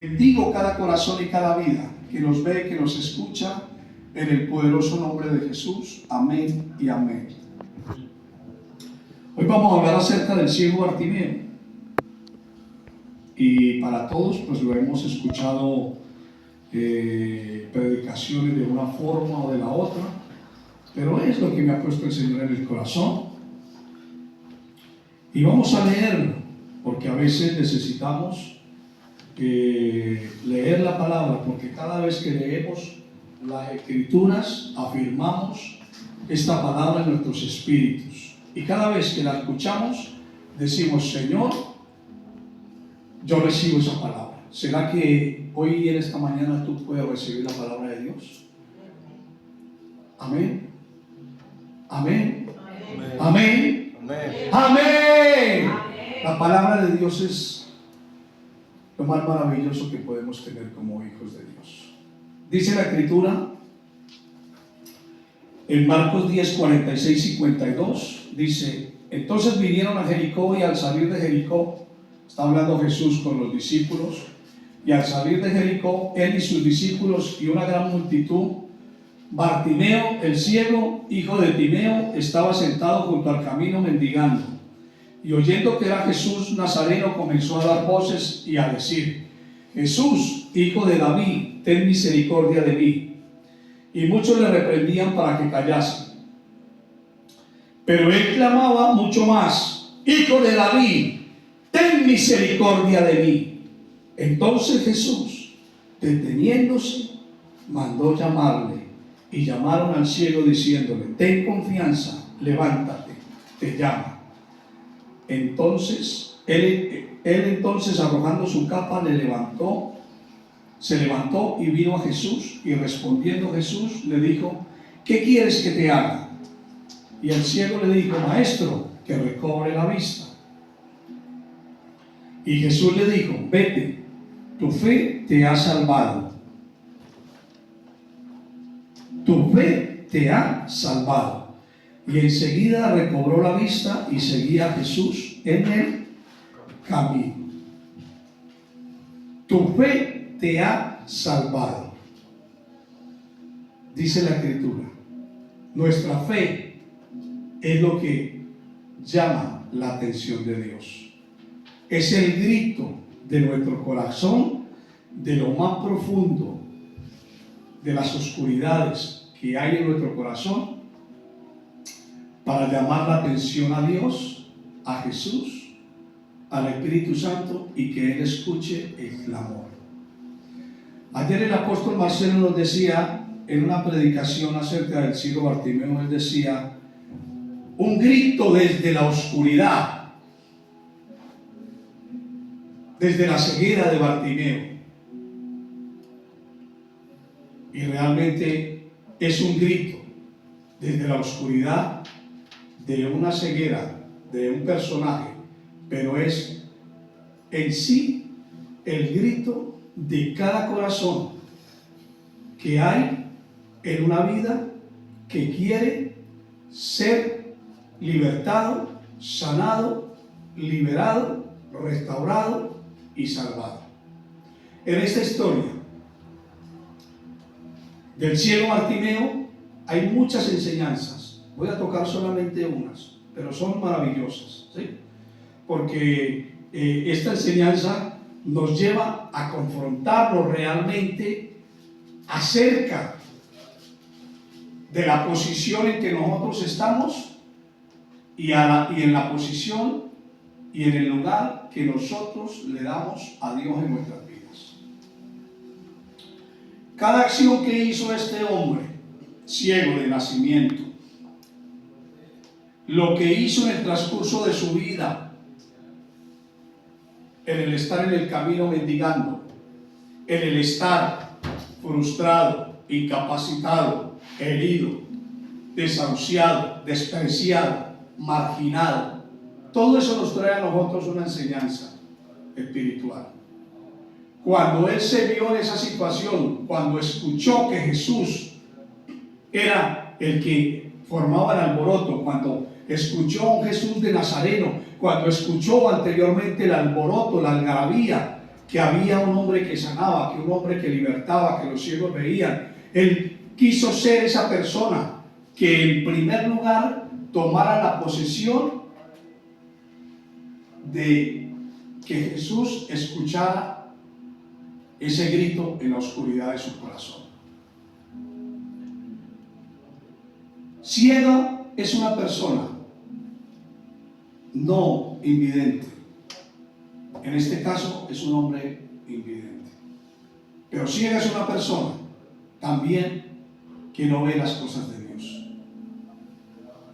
Bendigo cada corazón y cada vida que nos ve, que nos escucha, en el poderoso nombre de Jesús. Amén y amén. Hoy vamos a hablar acerca del ciego Bartimeo. Y para todos, pues lo hemos escuchado predicaciones de una forma o de la otra, pero es lo que me ha puesto el Señor en el corazón. Y vamos a leerlo, porque a veces necesitamos leer la palabra, porque cada vez que leemos las escrituras afirmamos esta palabra en nuestros espíritus, y cada vez que la escuchamos decimos: Señor, yo recibo esa palabra. ¿Será que hoy en esta mañana tú puedes recibir la palabra de Dios? Amén. Amén. Amén. Amén. Amén. La palabra de Dios es lo más maravilloso que podemos tener como hijos de Dios. Dice la Escritura en Marcos 10, 46 y 52, dice: entonces vinieron a Jericó, y al salir de Jericó, está hablando Jesús con los discípulos, y al salir de Jericó, él y sus discípulos y una gran multitud, Bartimeo, el ciego, hijo de Timeo, estaba sentado junto al camino mendigando. Y oyendo que era Jesús Nazareno, comenzó a dar voces y a decir: Jesús, hijo de David, ten misericordia de mí. Y muchos le reprendían para que callase. Pero él clamaba mucho más: Hijo de David, ten misericordia de mí. Entonces Jesús, deteniéndose, mandó llamarle, y llamaron al ciego diciéndole: ten confianza, levántate, te llama. Entonces, él arrojando su capa se levantó y vino a Jesús, y respondiendo Jesús le dijo: ¿qué quieres que te haga? Y el ciego le dijo: Maestro, que recobre la vista. Y Jesús le dijo: vete, tu fe te ha salvado. Tu fe te ha salvado. Y enseguida recobró la vista y seguía a Jesús en el camino. Tu fe te ha salvado, dice la Escritura. Nuestra fe es lo que llama la atención de Dios. Es el grito de nuestro corazón, de lo más profundo de las oscuridades que hay en nuestro corazón, para llamar la atención a Dios, a Jesús, al Espíritu Santo, y que Él escuche el clamor. Ayer el apóstol Marcelo nos decía en una predicación acerca del ciego Bartimeo, él decía: un grito desde la oscuridad, desde la ceguera de Bartimeo. Y realmente es un grito desde la oscuridad de una ceguera, de un personaje, pero es en sí el grito de cada corazón que hay en una vida que quiere ser libertado, sanado, liberado, restaurado y salvado. En esta historia del ciego Bartimeo hay muchas enseñanzas. Voy a tocar solamente unas, pero son maravillosas, ¿sí? Porque esta enseñanza nos lleva a confrontarnos realmente acerca de la posición en que nosotros estamos, y en la posición y en el lugar que nosotros le damos a Dios en nuestras vidas. Cada acción que hizo este hombre ciego de nacimiento, lo que hizo en el transcurso de su vida, en el estar en el camino mendigando, en el estar frustrado, incapacitado, herido, desahuciado, despreciado, marginado, todo eso nos trae a nosotros una enseñanza espiritual. Cuando él se vio en esa situación, cuando escuchó que Jesús era el que formaba el alboroto, cuando escuchó a un Jesús de Nazareno, cuando escuchó anteriormente el alboroto, la algarabía que había un hombre que sanaba, que un hombre que libertaba, que los ciegos veían. Él quiso ser esa persona que en primer lugar tomara la posesión de que Jesús escuchara ese grito en la oscuridad de su corazón. Ciega es una persona no invidente. En este caso es un hombre invidente. Pero ciega es una persona también que no ve las cosas de Dios,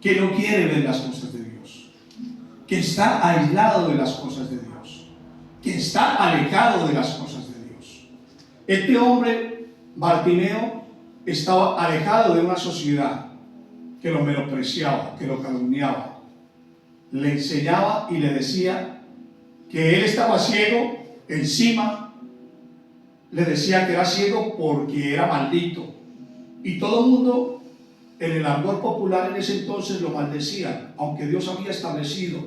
que no quiere ver las cosas de Dios, que está aislado de las cosas de Dios, que está alejado de las cosas de Dios. Este hombre, Bartimeo, estaba alejado de una sociedad que lo menospreciaba, que lo calumniaba, le enseñaba y le decía que él estaba ciego. Encima le decía que era ciego porque era maldito, y todo el mundo en el argot popular en ese entonces lo maldecían, aunque Dios había establecido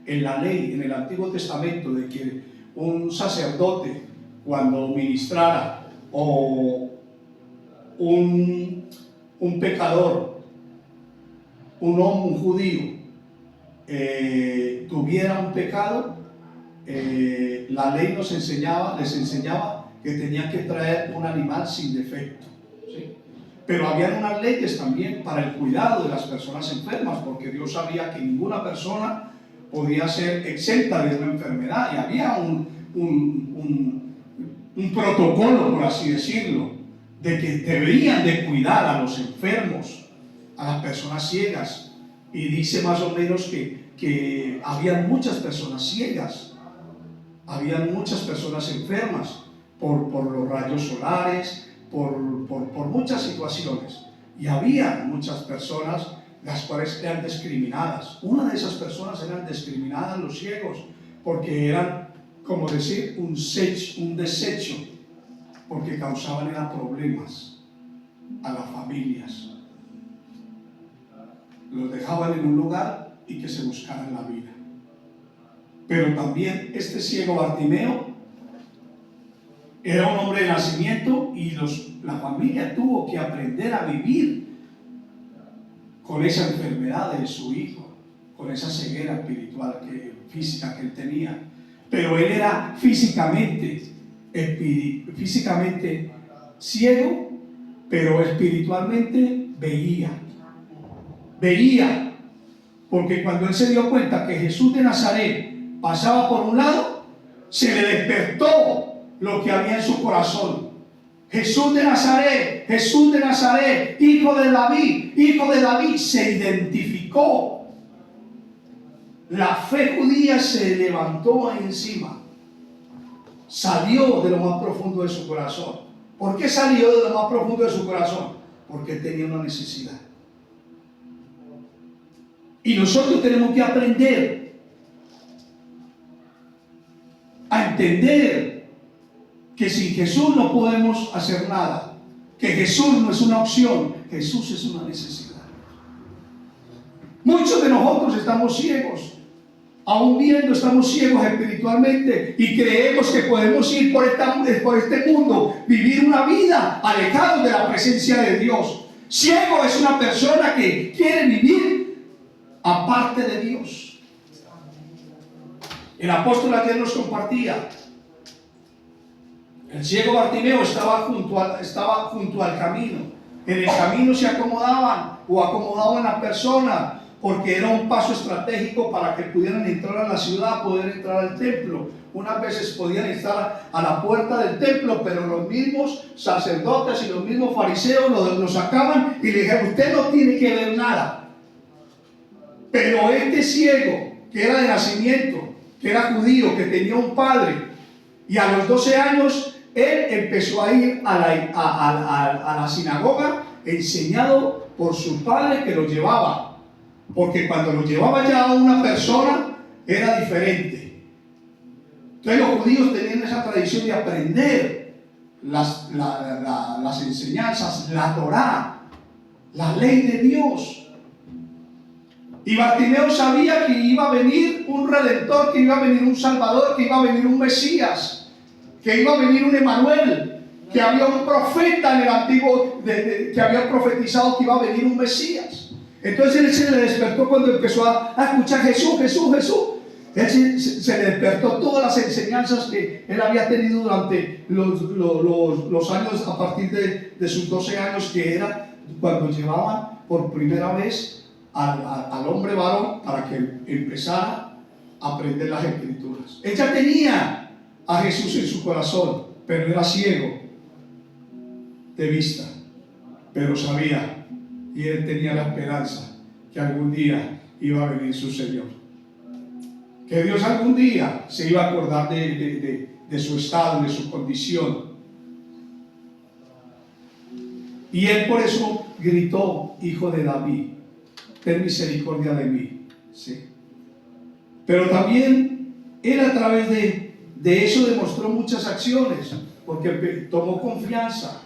en la ley, en el Antiguo Testamento, de que un sacerdote cuando ministrara o un pecador, un judío, tuviera un pecado, la ley les enseñaba que tenían que traer un animal sin defecto, ¿sí? Pero había unas leyes también para el cuidado de las personas enfermas, porque Dios sabía que ninguna persona podía ser exenta de una enfermedad, y había un protocolo, por así decirlo, de que deberían de cuidar a los enfermos, a las personas ciegas. Y dice más o menos que habían muchas personas ciegas, habían muchas personas enfermas por los rayos solares, por muchas situaciones. Y había muchas personas las cuales eran discriminadas. Una de esas personas eran discriminadas, los ciegos, porque eran, como decir, un desecho, porque causaban problemas a las familias. Los dejaban en un lugar y que se buscaran la vida. Pero también este ciego Bartimeo era un hombre de nacimiento, y la familia tuvo que aprender a vivir con esa enfermedad de su hijo, con esa ceguera espiritual, física que él tenía. Pero él era físicamente ciego, pero espiritualmente veía, porque cuando él se dio cuenta que Jesús de Nazaret pasaba por un lado, se le despertó lo que había en su corazón. Jesús de Nazaret, hijo de David, se identificó. La fe judía se levantó ahí encima, salió de lo más profundo de su corazón. ¿Por qué salió de lo más profundo de su corazón? Porque tenía una necesidad. Y nosotros tenemos que aprender a entender que sin Jesús no podemos hacer nada, que Jesús no es una opción, Jesús es una necesidad. Muchos de nosotros estamos ciegos, aún viendo estamos ciegos espiritualmente, y creemos que podemos ir por este mundo, vivir una vida alejados de la presencia de Dios. Ciego es una persona que quiere vivir aparte de Dios. El apóstol ayer nos compartía, el ciego Bartimeo estaba junto al camino. En el camino se acomodaban a la persona, porque era un paso estratégico para que pudieran entrar a la ciudad, poder entrar al templo. Unas veces podían estar a la puerta del templo, pero los mismos sacerdotes y los mismos fariseos lo sacaban y le dijeron: usted no tiene que ver nada. Pero este ciego, que era de nacimiento, que era judío, que tenía un padre, y a los 12 años él empezó a ir a la sinagoga, enseñado por su padre, que lo llevaba, porque cuando lo llevaba ya a una persona era diferente. Entonces los judíos tenían esa tradición de aprender las enseñanzas, la Torá, la ley de Dios. Y Bartimeo sabía que iba a venir un redentor, que iba a venir un salvador, que iba a venir un Mesías, que iba a venir un Emanuel, que había un profeta en el antiguo, que había profetizado que iba a venir un Mesías. Entonces él se le despertó cuando empezó a escuchar Jesús, Jesús, Jesús. Él se le despertó todas las enseñanzas que él había tenido durante los años, a partir de sus 12 años, que era cuando llevaban por primera vez al hombre varón para que empezara a aprender las escrituras. Él ya tenía a Jesús en su corazón, pero era ciego de vista, pero sabía, y él tenía la esperanza que algún día iba a venir su Señor, que Dios algún día se iba a acordar de su estado, de su condición. Y él por eso gritó: Hijo de David, ten misericordia de mí. ¿Sí? Pero también él, a través de eso, demostró muchas acciones, porque tomó confianza,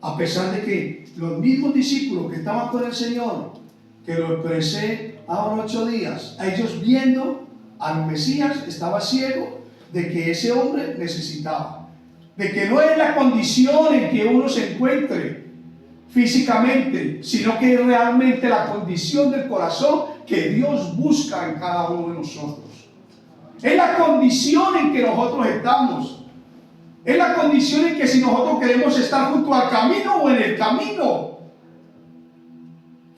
a pesar de que los mismos discípulos que estaban con el Señor, que lo expresé ahora 8 días, a ellos viendo al Mesías, estaba ciego de que ese hombre necesitaba, de que no es la condición en que uno se encuentre físicamente, sino que es realmente la condición del corazón que Dios busca en cada uno de nosotros. Es la condición en que nosotros estamos. Es la condición en que si nosotros queremos estar junto al camino o en el camino.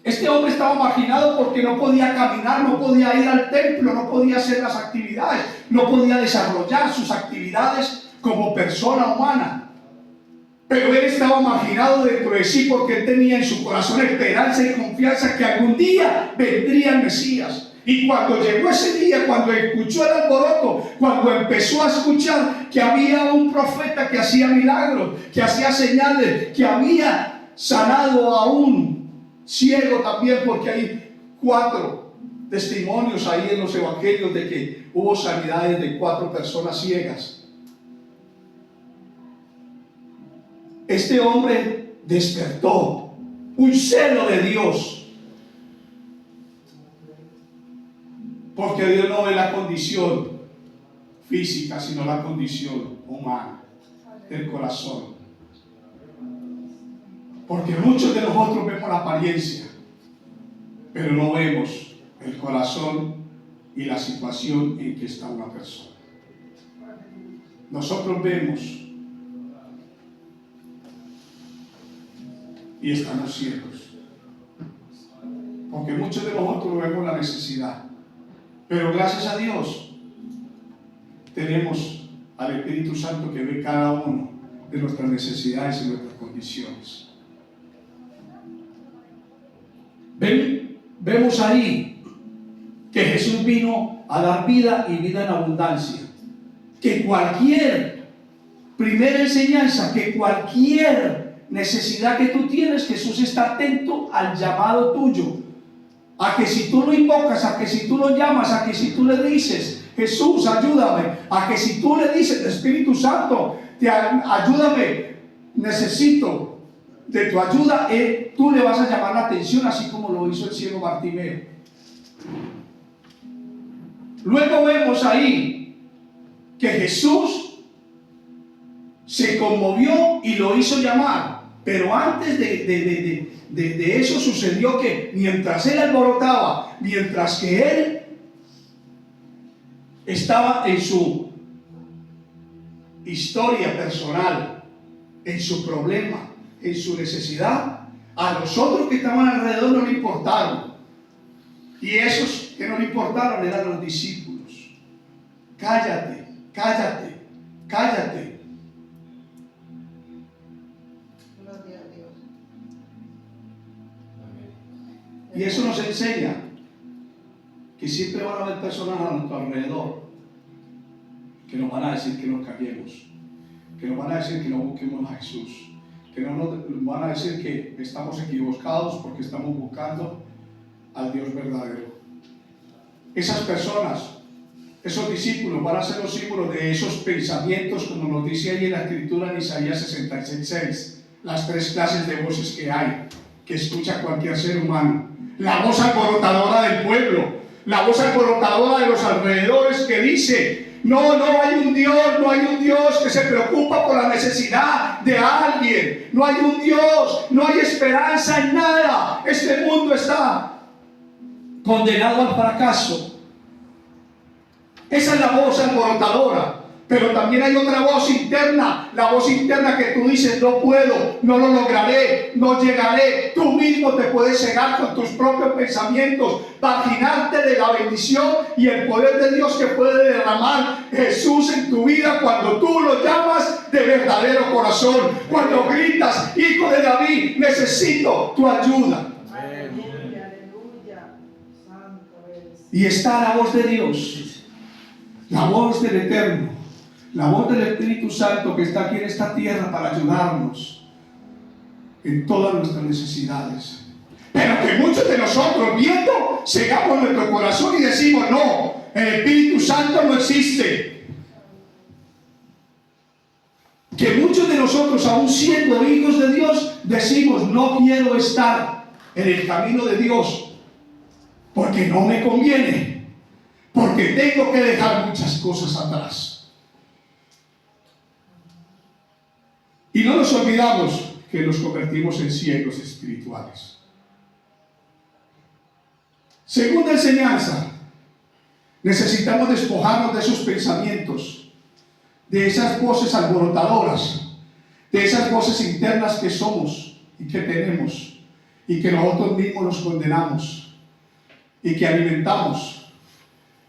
Este hombre estaba marginado porque no podía caminar, no podía ir al templo, no podía hacer las actividades, no podía desarrollar sus actividades como persona humana. Pero él estaba marginado dentro de sí porque él tenía en su corazón esperanza y confianza que algún día vendría el Mesías. Y cuando llegó ese día, cuando escuchó el alboroto, cuando empezó a escuchar que había un profeta que hacía milagros, que hacía señales, que había sanado a un ciego también, porque hay 4 testimonios ahí en los evangelios de que hubo sanidades de 4 personas ciegas. Este hombre despertó un celo de Dios, porque Dios no ve la condición física, sino la condición humana del corazón. Porque muchos de nosotros vemos la apariencia, pero no vemos el corazón y la situación en que está una persona. Nosotros vemos y estamos ciegos, porque muchos de nosotros vemos la necesidad, pero gracias a Dios tenemos al Espíritu Santo que ve cada uno de nuestras necesidades y nuestras condiciones. Vemos ahí que Jesús vino a dar vida y vida en abundancia, que cualquier primera enseñanza, que cualquier necesidad que tú tienes, Jesús está atento al llamado tuyo, a que si tú lo invocas, a que si tú lo llamas, a que si tú le dices: Jesús, ayúdame, a que si tú le dices: Espíritu Santo, ayúdame, necesito de tu ayuda, tú le vas a llamar la atención, así como lo hizo el ciego Bartimeo. Luego vemos ahí que Jesús se conmovió y lo hizo llamar. Pero antes de eso sucedió que mientras él alborotaba, mientras que él estaba en su historia personal, en su problema, en su necesidad, a los otros que estaban alrededor no le importaron. Y esos que no le importaron eran los discípulos. Cállate, cállate, cállate. Y eso nos enseña que siempre van a haber personas a nuestro alrededor que nos van a decir que nos callemos, que nos van a decir que no busquemos a Jesús, que no nos van a decir que estamos equivocados porque estamos buscando al Dios verdadero. Esas personas, esos discípulos, van a ser los símbolos de esos pensamientos, como nos dice ahí en la Escritura en Isaías 66, las 3 clases de voces que hay, que escucha cualquier ser humano. La voz alborotadora del pueblo, la voz alborotadora de los alrededores que dice: No, no hay un Dios, no hay un Dios que se preocupa por la necesidad de alguien. No hay un Dios, no hay esperanza en nada. Este mundo está condenado al fracaso. Esa es la voz alborotadora. Pero también hay otra voz interna, la voz interna que tú dices: no puedo, no lo lograré, no llegaré. Tú mismo te puedes cegar con tus propios pensamientos, marginarte de la bendición y el poder de Dios que puede derramar Jesús en tu vida cuando tú lo llamas de verdadero corazón. Cuando gritas: Hijo de David, necesito tu ayuda. Y está la voz de Dios, la voz del Eterno, la voz del Espíritu Santo que está aquí en esta tierra para ayudarnos en todas nuestras necesidades. Pero que muchos de nosotros, viendo, cegamos nuestro corazón y decimos: no, el Espíritu Santo no existe. Que muchos de nosotros, aún siendo hijos de Dios, decimos: no quiero estar en el camino de Dios porque no me conviene, porque tengo que dejar muchas cosas atrás. Y no nos olvidamos que nos convertimos en ciegos espirituales. Segunda enseñanza: necesitamos despojarnos de esos pensamientos, de esas voces alborotadoras, de esas voces internas que somos y que tenemos, y que nosotros mismos nos condenamos y que alimentamos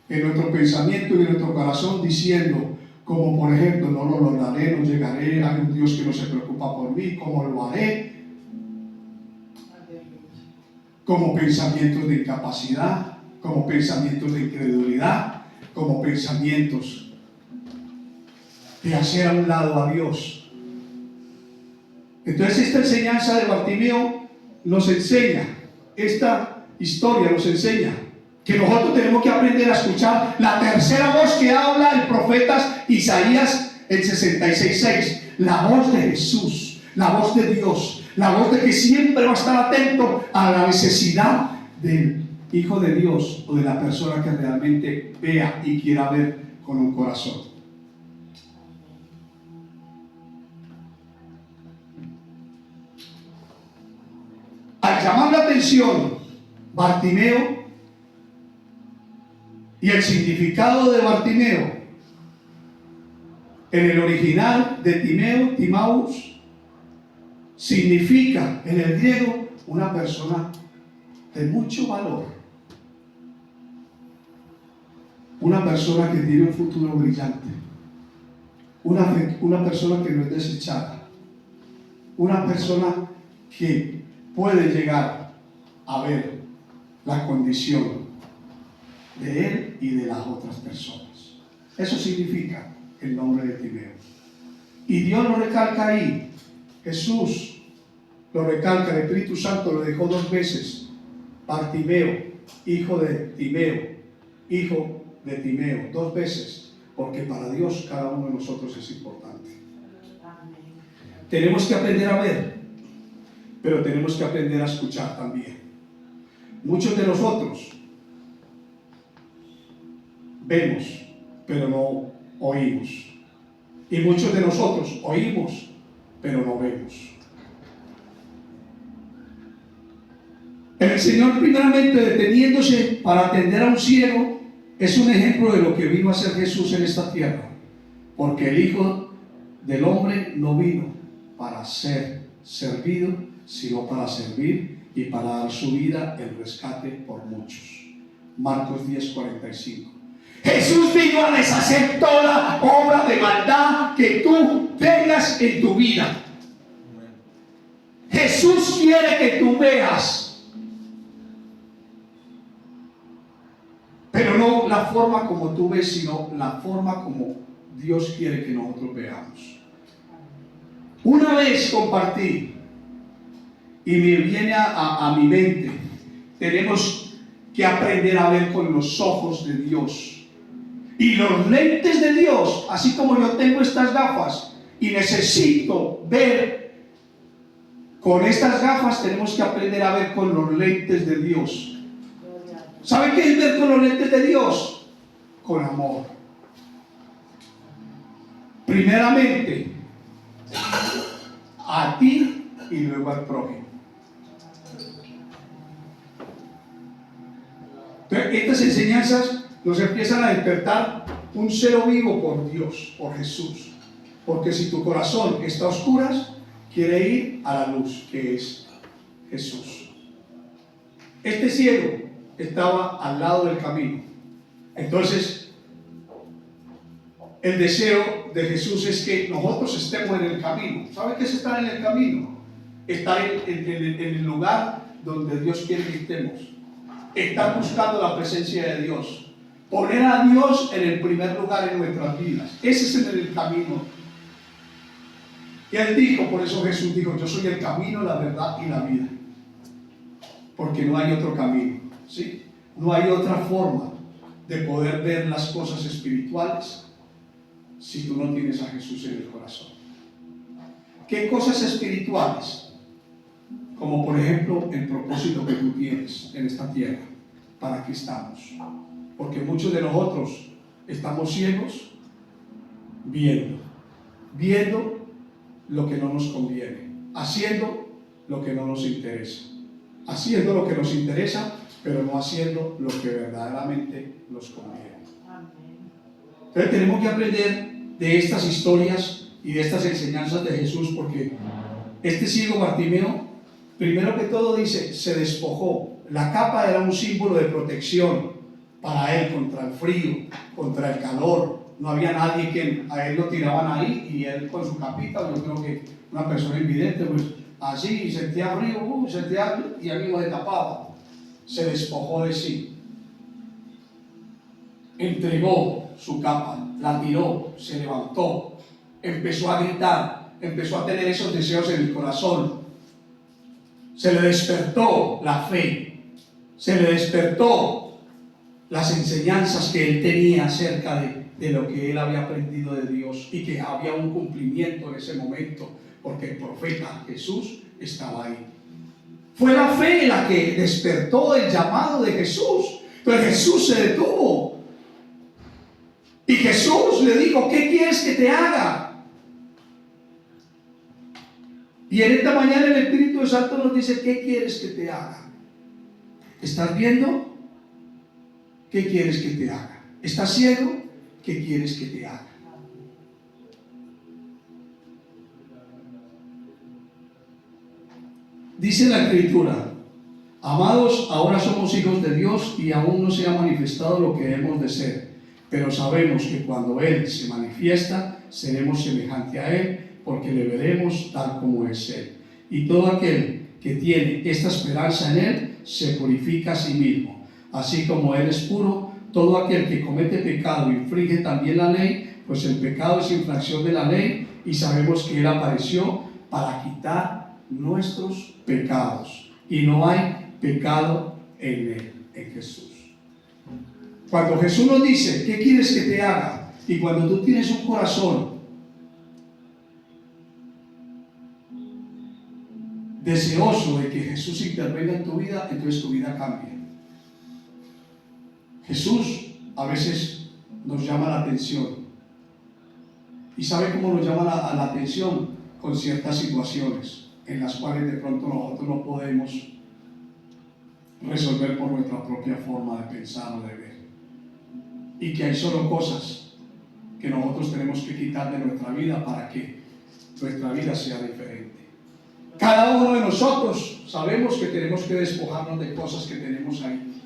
en nuestro pensamiento y en nuestro corazón diciendo, como por ejemplo: no lo lograré, no llegaré, hay un Dios que no se preocupa por mí, ¿cómo lo haré? Como pensamientos de incapacidad, como pensamientos de incredulidad, como pensamientos de hacer a un lado a Dios. Entonces esta enseñanza de Bartimeo nos enseña, esta historia nos enseña que nosotros tenemos que aprender a escuchar la tercera voz que habla el profeta Isaías en 66:6, la voz de Jesús, la voz de Dios, la voz de que siempre va a estar atento a la necesidad del Hijo de Dios o de la persona que realmente vea y quiera ver con un corazón. Al llamar la atención Bartimeo y el significado de Bartimeo en el original de Timeo, Timaus, significa en el griego una persona de mucho valor, una persona que tiene un futuro brillante, una persona que no es desechada, una persona que puede llegar a ver la condición de él y de las otras personas. Eso significa el nombre de Timeo. Y Dios lo recalca ahí. Jesús lo recalca, el Espíritu Santo lo dejó 2 veces. Bartimeo, hijo de Timeo, hijo de Timeo, 2 veces, porque para Dios cada uno de nosotros es importante. Tenemos que aprender a ver, pero tenemos que aprender a escuchar también. Muchos de nosotros vemos, pero no oímos. Y muchos de nosotros oímos, pero no vemos. El Señor, primeramente deteniéndose para atender a un ciego, es un ejemplo de lo que vino a hacer Jesús en esta tierra. Porque el Hijo del Hombre no vino para ser servido, sino para servir y para dar su vida en rescate por muchos. Marcos 10:45. Jesús vino a deshacer toda obra de maldad que tú tengas en tu vida. Jesús quiere que tú veas, pero no la forma como tú ves, sino la forma como Dios quiere que nosotros veamos. Una vez compartí y me viene a mi mente, tenemos que aprender a ver con los ojos de Dios. Y los lentes de Dios, así como yo tengo estas gafas y necesito ver con estas gafas, tenemos que aprender a ver con los lentes de Dios. ¿Saben qué es ver con los lentes de Dios? Con amor, primeramente a ti y luego al prójimo. Entonces, estas enseñanzas nos empiezan a despertar un celo vivo por Dios, por Jesús. Porque si tu corazón está a oscuras, quiere ir a la luz, que es Jesús. Este ciego estaba al lado del camino. Entonces, el deseo de Jesús es que nosotros estemos en el camino. ¿Sabe qué es estar en el camino? Estar en el lugar donde Dios quiere que estemos. Estar buscando la presencia de Dios. Poner a Dios en el primer lugar en nuestras vidas. Ese es el camino. Y Él dijo, por eso Jesús dijo, yo soy el camino, la verdad y la vida. Porque no hay otro camino, ¿sí? No hay otra forma de poder ver las cosas espirituales si tú no tienes a Jesús en el corazón. ¿Qué cosas espirituales? Como por ejemplo el propósito que tú tienes en esta tierra. ¿Para qué estamos? Porque muchos de nosotros estamos ciegos viendo lo que no nos conviene, haciendo lo que no nos interesa, haciendo lo que nos interesa, pero no haciendo lo que verdaderamente nos conviene. Entonces tenemos que aprender de estas historias y de estas enseñanzas de Jesús, porque este ciego Bartimeo, primero que todo dice, se despojó. La capa era un símbolo de protección para él contra el frío, contra el calor. No había nadie que a él lo tiraban ahí y él con su capita, yo creo que una persona invidente, pues así sentía frío, y a mí lo tapaba. Se despojó de sí. Entregó su capa, la tiró, se levantó, empezó a gritar, empezó a tener esos deseos en el corazón. Se le despertó la fe, se le despertó las enseñanzas que él tenía acerca de lo que él había aprendido de Dios y que había un cumplimiento en ese momento, porque el profeta Jesús estaba ahí. Fue la fe la que despertó el llamado de Jesús. Entonces Jesús se detuvo y Jesús le dijo, ¿qué quieres que te haga? Y en esta mañana el Espíritu Santo nos dice, ¿qué quieres que te haga? ¿Estás viendo? ¿Qué quieres que te haga? ¿Estás ciego? ¿Qué quieres que te haga? Dice la Escritura, amados, ahora somos hijos de Dios y aún no se ha manifestado lo que hemos de ser, pero sabemos que cuando Él se manifiesta, seremos semejantes a Él, porque le veremos tal como es Él. Y todo aquel que tiene esta esperanza en Él, se purifica a sí mismo. Así como Él es puro, todo aquel que comete pecado infringe también la ley, pues el pecado es infracción de la ley, y sabemos que Él apareció para quitar nuestros pecados. Y no hay pecado en Él, en Jesús. Cuando Jesús nos dice, ¿qué quieres que te haga? Y cuando tú tienes un corazón deseoso de que Jesús intervenga en tu vida, entonces tu vida cambia. Jesús a veces nos llama la atención. ¿Y sabe cómo nos llama la atención? Con ciertas situaciones en las cuales de pronto nosotros no podemos resolver por nuestra propia forma de pensar o de ver. Y que hay solo cosas que nosotros tenemos que quitar de nuestra vida para que nuestra vida sea diferente. Cada uno de nosotros sabemos que tenemos que despojarnos de cosas que tenemos ahí,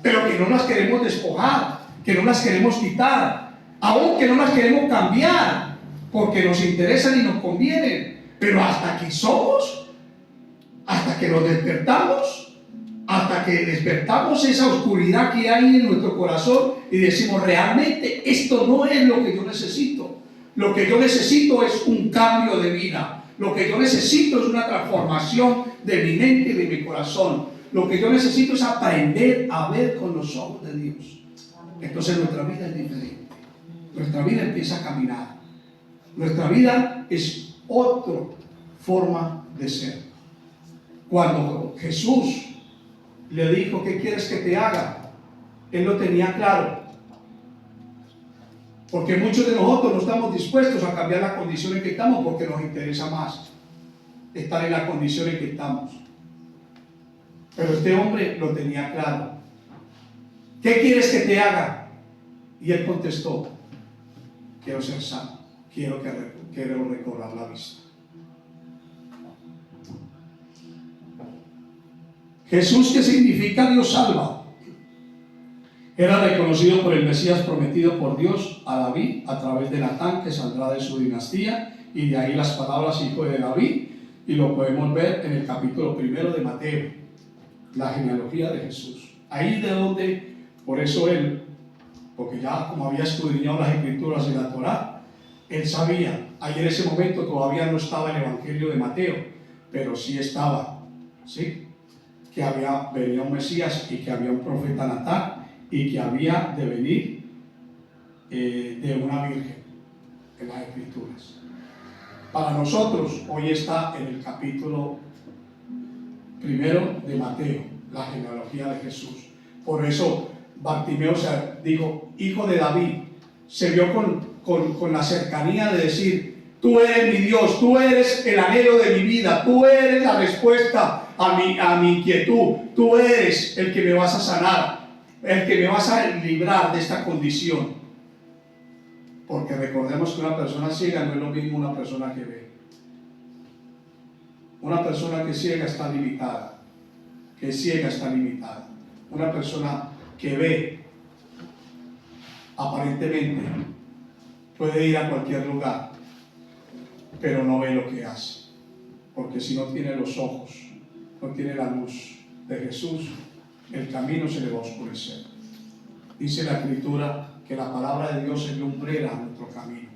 pero que no las queremos despojar, que no las queremos quitar, aún que no las queremos cambiar, porque nos interesan y nos convienen. Pero hasta que somos, hasta que nos despertamos, hasta que despertamos esa oscuridad que hay en nuestro corazón y decimos, realmente esto no es lo que yo necesito. Lo que yo necesito es un cambio de vida. Lo que yo necesito es una transformación de mi mente y de mi corazón. Lo que yo necesito es aprender a ver con los ojos de Dios. Entonces nuestra vida es diferente. Nuestra vida empieza a caminar. Nuestra vida es otra forma de ser. Cuando Jesús le dijo, ¿qué quieres que te haga? Él lo tenía claro. Porque muchos de nosotros no estamos dispuestos a cambiar la condición en que estamos porque nos interesa más estar en la condición en que estamos. Pero este hombre lo tenía claro. ¿Qué quieres que te haga? Y él contestó: quiero ser sano, quiero recobrar la vista. Jesús, que significa Dios salva, era reconocido por el Mesías prometido por Dios a David a través de Natán, que saldrá de su dinastía, y de ahí las palabras hijo de David, y lo podemos ver en el capítulo 1 de Mateo, la genealogía de Jesús. Ahí de donde, por eso él, porque ya como había escudriñado las escrituras y la Torá, él sabía, ahí en ese momento todavía no estaba el Evangelio de Mateo, pero sí estaba, ¿sí?, que venía un Mesías y que había un profeta Natán y que había de venir de una virgen en las escrituras. Para nosotros hoy está en el capítulo 1 de Mateo, la genealogía de Jesús. Por eso Bartimeo dijo, hijo de David, se vio con la cercanía de decir: tú eres mi Dios, tú eres el anhelo de mi vida, tú eres la respuesta a mi inquietud, tú eres el que me vas a sanar, el que me vas a librar de esta condición. Porque recordemos que una persona ciega no es lo mismo una persona que ve. Una persona que es ciega está limitada, que es ciega está limitada. Una persona que ve, aparentemente, puede ir a cualquier lugar, pero no ve lo que hace. Porque si no tiene los ojos, no tiene la luz de Jesús, el camino se le va a oscurecer. Dice la Escritura que la palabra de Dios es lumbrera a nuestro camino,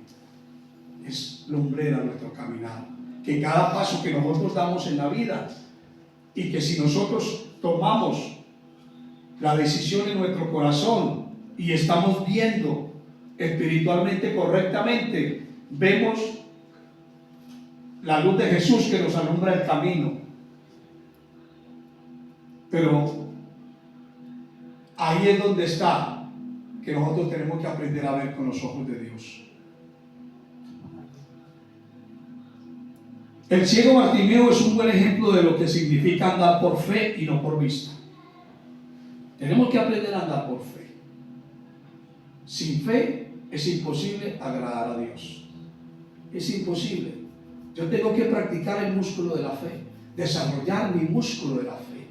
es lumbrera a nuestro caminar. Que cada paso que nosotros damos en la vida, y que si nosotros tomamos la decisión en nuestro corazón y estamos viendo espiritualmente correctamente, vemos la luz de Jesús que nos alumbra el camino. Pero ahí es donde está que nosotros tenemos que aprender a ver con los ojos de Dios. El ciego Bartimeo es un buen ejemplo de lo que significa andar por fe y no por vista. Tenemos que aprender a andar por fe. Sin fe es imposible agradar a Dios. Es imposible. Yo tengo que practicar el músculo de la fe, desarrollar mi músculo de la fe.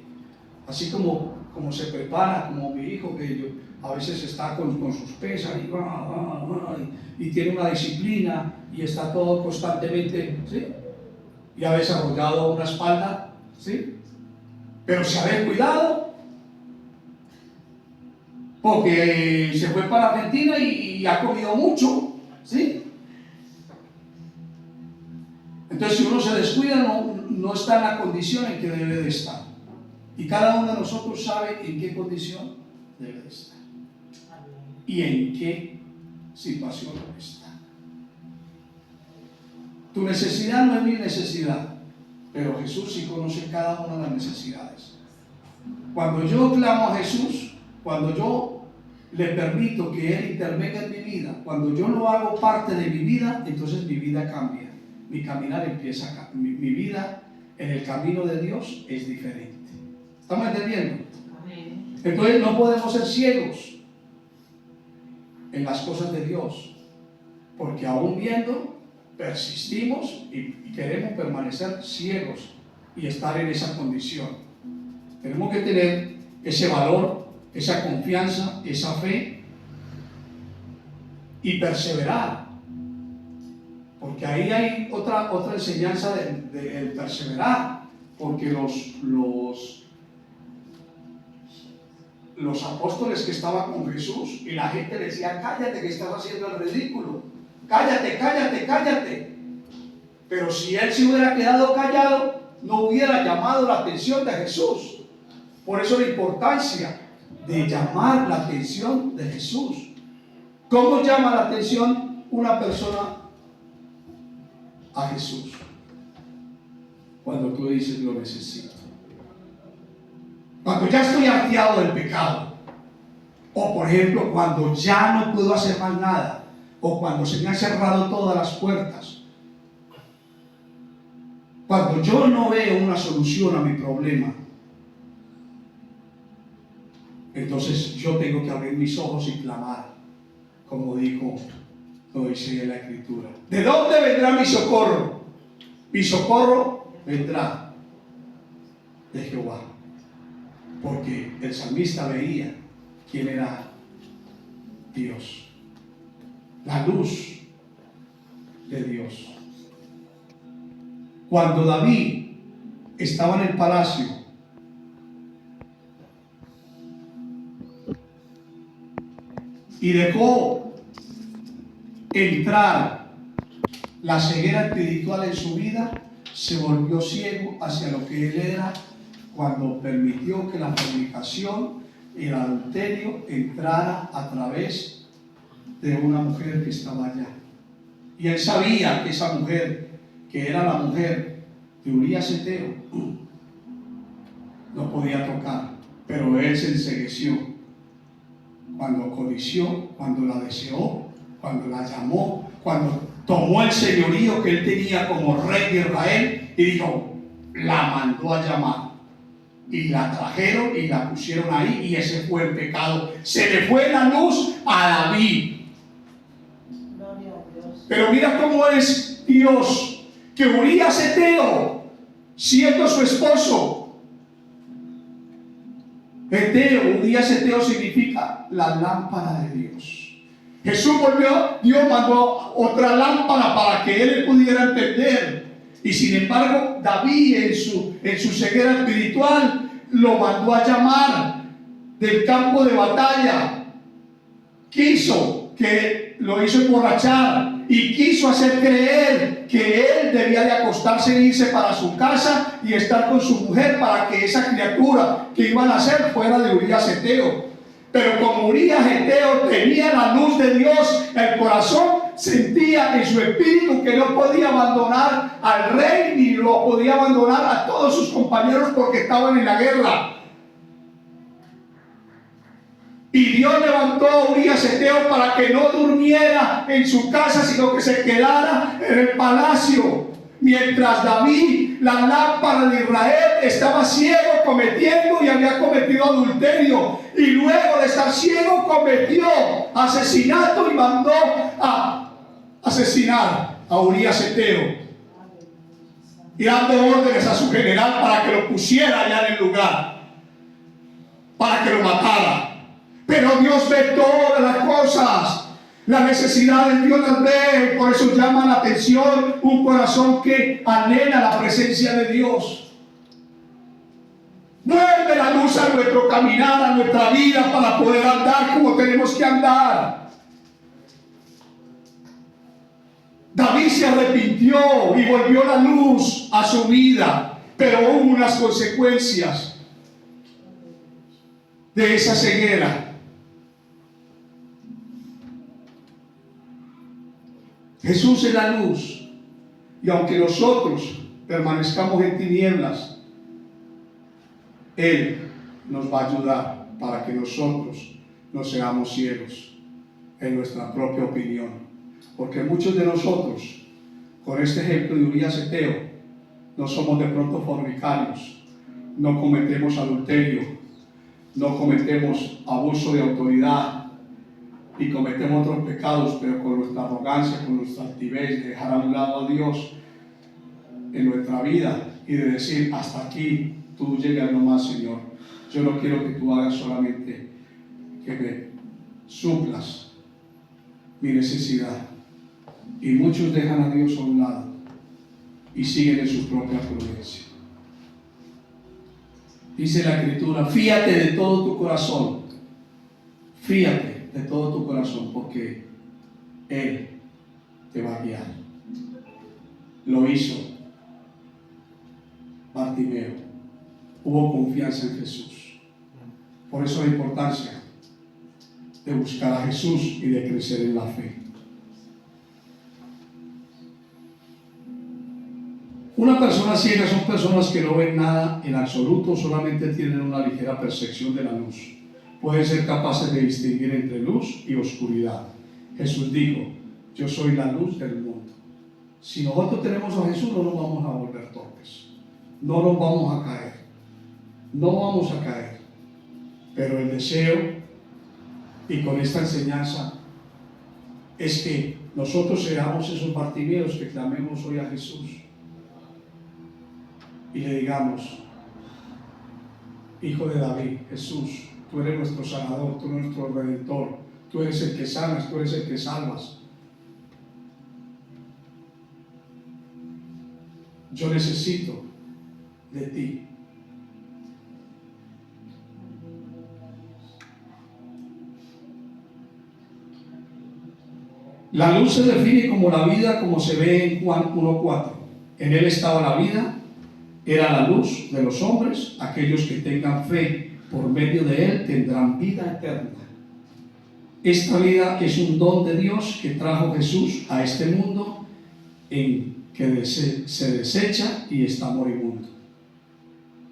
Así como se prepara, como mi hijo, que yo, a veces está con sus pesas y tiene una disciplina y está todo constantemente, ¿sí?, y ha desarrollado una espalda, ¿sí?, pero se ha descuidado porque se fue para Argentina y ha comido mucho, ¿sí? Entonces, si uno se descuida, no está en la condición en que debe de estar. Y cada uno de nosotros sabe en qué condición debe de estar y en qué situación está. Tu necesidad no es mi necesidad, pero Jesús sí conoce cada una de las necesidades. Cuando yo clamo a Jesús, cuando yo le permito que Él intervenga en mi vida, cuando yo lo hago parte de mi vida, entonces mi vida cambia. Mi caminar empieza a cambiar. Mi vida en el camino de Dios es diferente. ¿Estamos entendiendo? Amén. Entonces no podemos ser ciegos en las cosas de Dios, porque aún viendo, persistimos y queremos permanecer ciegos y estar en esa condición. Tenemos que tener ese valor, esa confianza, esa fe y perseverar, porque ahí hay otra enseñanza de perseverar, porque los apóstoles que estaban con Jesús y la gente decía: cállate que estás haciendo el ridículo, cállate, cállate, cállate. Pero si él se hubiera quedado callado, no hubiera llamado la atención de Jesús. Por eso la importancia de llamar la atención de Jesús. ¿Cómo llama la atención una persona a Jesús? Cuando tú dices: lo necesito. Cuando ya estoy hastiado del pecado, o por ejemplo cuando ya no puedo hacer más nada, o cuando se me han cerrado todas las puertas, cuando yo no veo una solución a mi problema, entonces yo tengo que abrir mis ojos y clamar, como lo dice en la Escritura. ¿De dónde vendrá mi socorro? Mi socorro vendrá de Jehová. Porque el salmista veía quién era Dios, la luz de Dios. Cuando David estaba en el palacio, y dejó entrar la ceguera espiritual en su vida, se volvió ciego hacia lo que él era cuando permitió que la fornicación y el adulterio entrara a través de una mujer que estaba allá. Y él sabía que esa mujer, que era la mujer de Urías Eteo, no podía tocar, pero él se encegueció cuando codició, cuando la deseó, cuando la llamó, cuando tomó el señorío que él tenía como rey de Israel y dijo, la mandó a llamar. Y la trajeron y la pusieron ahí, y ese fue el pecado. Se le fue la luz a David. Pero mira cómo es Dios, que Urías Eteo, siendo su esposo, Urías Eteo significa la lámpara de Dios. Jesús volvió, Dios mandó otra lámpara para que él pudiera entender. Y sin embargo, David en su ceguera espiritual lo mandó a llamar del campo de batalla. Lo hizo emborrachar y quiso hacer creer que él debía de acostarse e irse para su casa y estar con su mujer para que esa criatura que iban a hacer fuera de Urías Eteo. Pero como Urías Eteo tenía la luz de Dios, el corazón sentía en su espíritu que no podía abandonar al rey ni lo podía abandonar a todos sus compañeros porque estaban en la guerra. Y Dios levantó a Urías Eteo para que no durmiera en su casa, sino que se quedara en el palacio. Mientras David, la lámpara de Israel, estaba ciego cometiendo y había cometido adulterio. Y luego de estar ciego cometió asesinato y mandó a asesinar a Urías Eteo. Y dando órdenes a su general para que lo pusiera allá en el lugar, para que lo matara. Pero Dios ve todas las cosas. Las necesidades Dios las ve. Por eso llama la atención un corazón que anhela la presencia de Dios. Vuelve la luz a nuestro caminar, a nuestra vida, para poder andar como tenemos que andar. David se arrepintió y volvió la luz a su vida, pero hubo unas consecuencias de esa ceguera. Jesús es la luz, y aunque nosotros permanezcamos en tinieblas, Él nos va a ayudar para que nosotros no seamos ciegos en nuestra propia opinión. Porque muchos de nosotros, con este ejemplo de Urías Eteo, no somos de pronto fornicarios, no cometemos adulterio, no cometemos abuso de autoridad, y cometemos otros pecados, pero con nuestra arrogancia, con nuestra altivez, de dejar a un lado a Dios en nuestra vida y de decir, hasta aquí tú llegas nomás, Señor. Yo no quiero que tú hagas solamente que me suplas mi necesidad. Y muchos dejan a Dios a un lado y siguen en su propia prudencia. Dice la Escritura, fíate de todo tu corazón, fíate de todo tu corazón, porque Él te va a guiar. Lo hizo Bartimeo, hubo confianza en Jesús. Por eso la importancia de buscar a Jesús y de crecer en la fe. Una persona ciega son personas que no ven nada en absoluto, solamente tienen una ligera percepción de la luz. Pueden ser capaces de distinguir entre luz y oscuridad. Jesús dijo, yo soy la luz del mundo. Si nosotros tenemos a Jesús, no nos vamos a volver torpes, no nos vamos a caer, no vamos a caer. Pero el deseo, y con esta enseñanza, es que nosotros seamos esos Bartimeos que clamemos hoy a Jesús y le digamos: Hijo de David, Jesús, tú eres nuestro sanador, tú eres nuestro redentor, tú eres el que sanas, tú eres el que salvas. Yo necesito de ti. La luz se define como la vida, como se ve en Juan 1:4. En él estaba la vida, era la luz de los hombres. Aquellos que tengan fe por medio de él tendrán vida eterna. Esta vida es un don de Dios que trajo Jesús a este mundo en que se desecha y está moribundo.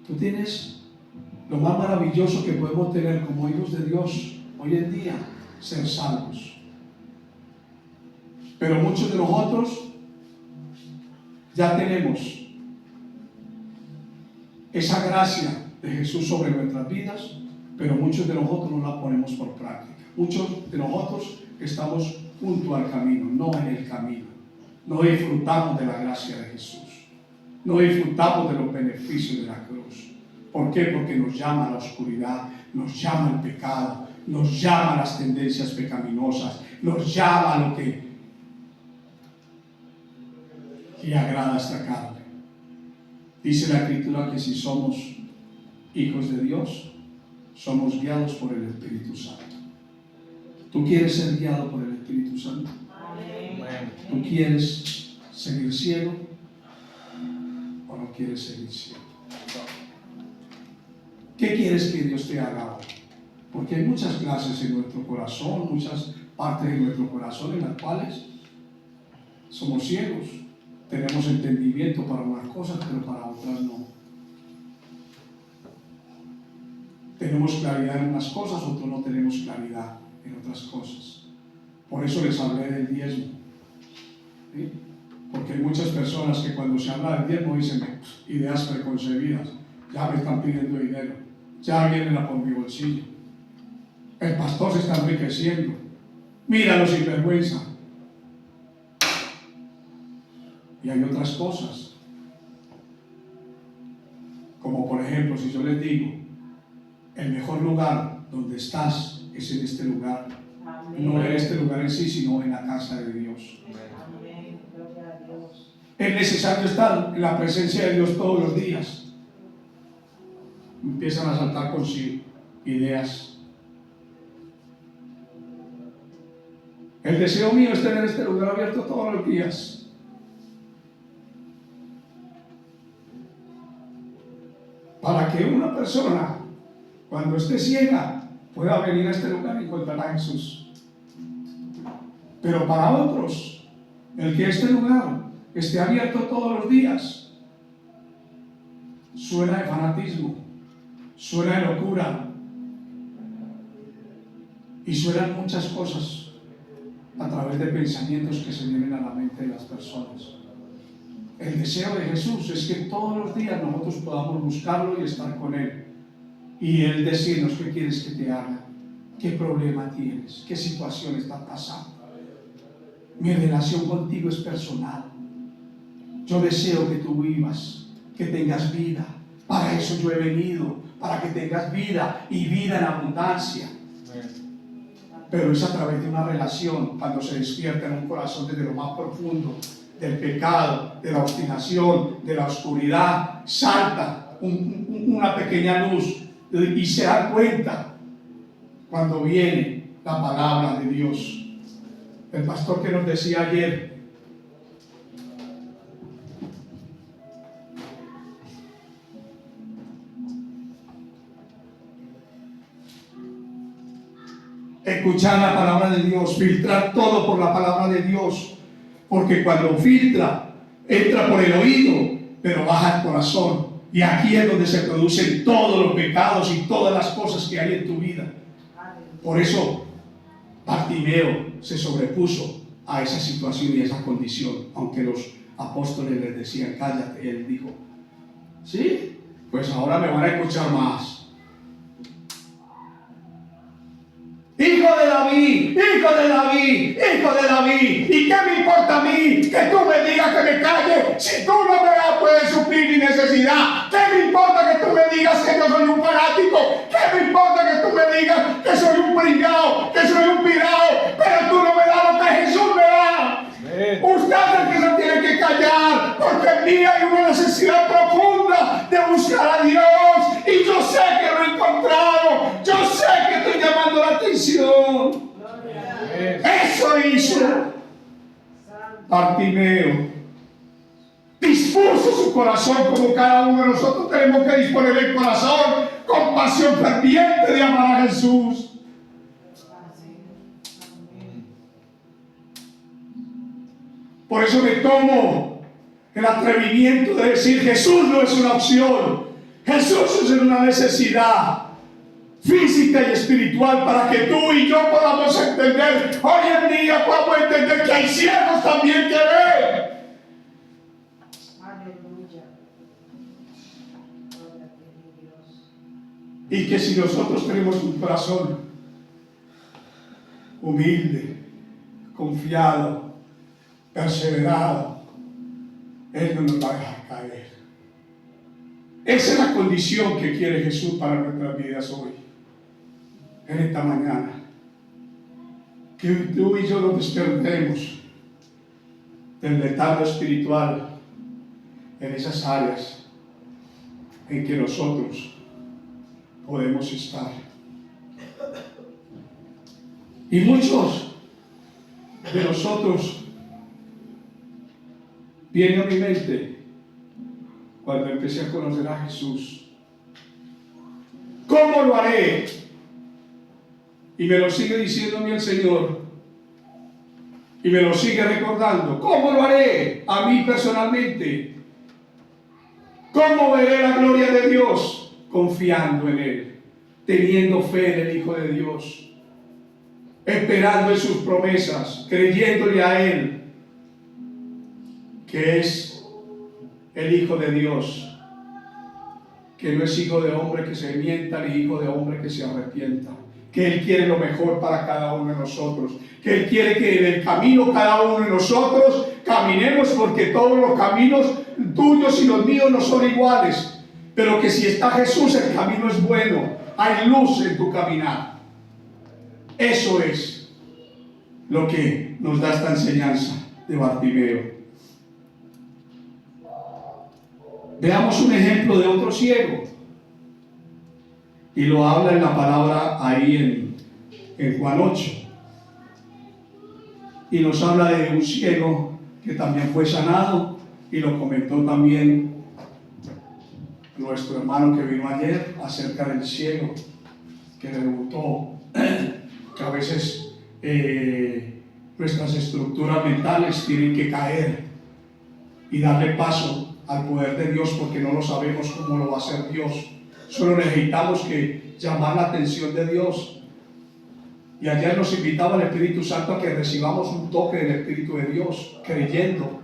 Tú tienes lo más maravilloso que podemos tener como hijos de Dios hoy en día: ser salvos. Pero muchos de nosotros ya tenemos esa gracia de Jesús sobre nuestras vidas, pero muchos de nosotros no la ponemos por práctica. Muchos de nosotros estamos junto al camino, no en el camino. No disfrutamos de la gracia de Jesús, no disfrutamos de los beneficios de la cruz. ¿Por qué? Porque nos llama la oscuridad, nos llama el pecado, nos llama las tendencias pecaminosas, nos llama a lo que agrada esta carne. Dice la Escritura que si somos hijos de Dios, somos guiados por el Espíritu Santo. ¿Tú quieres ser guiado por el Espíritu Santo? ¿Tú quieres seguir ciego o no quieres seguir ciego? ¿Qué quieres que Dios te haga hoy? Porque hay muchas clases en nuestro corazón, muchas partes de nuestro corazón en las cuales somos ciegos. Tenemos entendimiento para unas cosas, pero para otras no. Tenemos claridad en unas cosas, otros no tenemos claridad en otras cosas. Por eso les hablé del diezmo. ¿Sí? Porque hay muchas personas que cuando se habla del diezmo dicen ideas preconcebidas. Ya me están pidiendo dinero, ya vienen a por mi bolsillo. El pastor se está enriqueciendo. Míralo sin vergüenza. Y hay otras cosas, como por ejemplo, si yo les digo, el mejor lugar donde estás es en este lugar. Amén. No en este lugar en sí, sino en la casa de Dios. Amén. Gloria a Dios. Es necesario estar en la presencia de Dios todos los días. Empiezan a saltar consigo ideas. El deseo mío es tener este lugar abierto todos los días. Para que una persona, cuando esté ciega, pueda venir a este lugar y encontrar a Jesús. Pero para otros, el que este lugar esté abierto todos los días, suena de fanatismo, suena de locura, y suenan muchas cosas a través de pensamientos que se vienen a la mente de las personas. El deseo de Jesús es que todos los días nosotros podamos buscarlo y estar con Él. Y Él decirnos: ¿qué quieres que te haga? ¿Qué problema tienes? ¿Qué situación estás pasando? Mi relación contigo es personal. Yo deseo que tú vivas, que tengas vida. Para eso yo he venido, para que tengas vida y vida en abundancia. Pero es a través de una relación, cuando se despierta en un corazón desde lo más profundo del pecado, de la obstinación, de la oscuridad, salta una pequeña luz y se da cuenta cuando viene la palabra de Dios. El pastor que nos decía ayer, escuchar la palabra de Dios, filtrar todo por la palabra de Dios. Porque cuando filtra, entra por el oído, pero baja al corazón. Y aquí es donde se producen todos los pecados y todas las cosas que hay en tu vida. Por eso Bartimeo se sobrepuso a esa situación y a esa condición, aunque los apóstoles les decían, cállate, él dijo, sí, pues ahora me van a escuchar más. Hijo de David, hijo de David, hijo de David, ¿y qué me importa a mí que tú me digas que me calle si tú no me puedes suplir mi necesidad? ¿Qué me importa que tú me digas que yo soy un fanático? ¿Qué me importa que tú me digas que soy un pringao, que soy un pirao? Pero tú no me das lo que Jesús me da. Usted es el que se tiene que callar, porque en mí hay una necesidad profunda de buscar a Dios, y yo sé que lo he encontrado, yo sé que estoy llamando la atención. Eso hizo Bartimeo. Dispuso su corazón, como cada uno de nosotros tenemos que disponer el corazón con pasión ferviente de amar a Jesús. Por eso me tomo el atrevimiento de decir: Jesús no es una opción, Jesús es una necesidad física y espiritual, para que tú y yo podamos entender. Hoy en día podamos entender que hay ciegos también que ven. Aleluya. Y que si nosotros tenemos un corazón humilde, confiado, perseverado, Él no nos va a dejar caer. Esa es la condición que quiere Jesús para nuestras vidas hoy, en esta mañana. Que tú y yo nos despertemos del letargo espiritual en esas áreas en que nosotros podemos estar. Y muchos de nosotros, viene a mi mente cuando empecé a conocer a Jesús: ¿cómo lo haré? Y me lo sigue diciendo a mí el Señor, y me lo sigue recordando. ¿Cómo lo haré a mí personalmente? ¿Cómo veré la gloria de Dios? Confiando en Él, teniendo fe en el Hijo de Dios, esperando en sus promesas, creyéndole a Él, que es el Hijo de Dios, que no es hijo de hombre que se mienta, ni hijo de hombre que se arrepienta, que Él quiere lo mejor para cada uno de nosotros, que Él quiere que en el camino cada uno de nosotros caminemos, porque todos los caminos tuyos y los míos no son iguales, pero que si está Jesús, el camino es bueno, hay luz en tu caminar. Eso es lo que nos da esta enseñanza de Bartimeo. Veamos un ejemplo de otro ciego, y lo habla en la palabra ahí en Juan 8, y nos habla de un ciego que también fue sanado, y lo comentó también nuestro hermano que vino ayer acerca del ciego que debutó, que a veces nuestras estructuras mentales tienen que caer y darle paso al poder de Dios, porque no lo sabemos cómo lo va a hacer Dios. Solo necesitamos que llamar la atención de Dios. Y ayer nos invitaba el Espíritu Santo a que recibamos un toque del Espíritu de Dios, creyendo,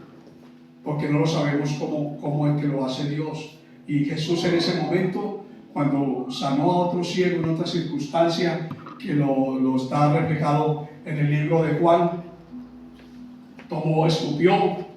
porque no lo sabemos cómo es que lo hace Dios. Y Jesús en ese momento, cuando sanó a otro ciego en otra circunstancia, que lo está reflejado en el libro de Juan, escupió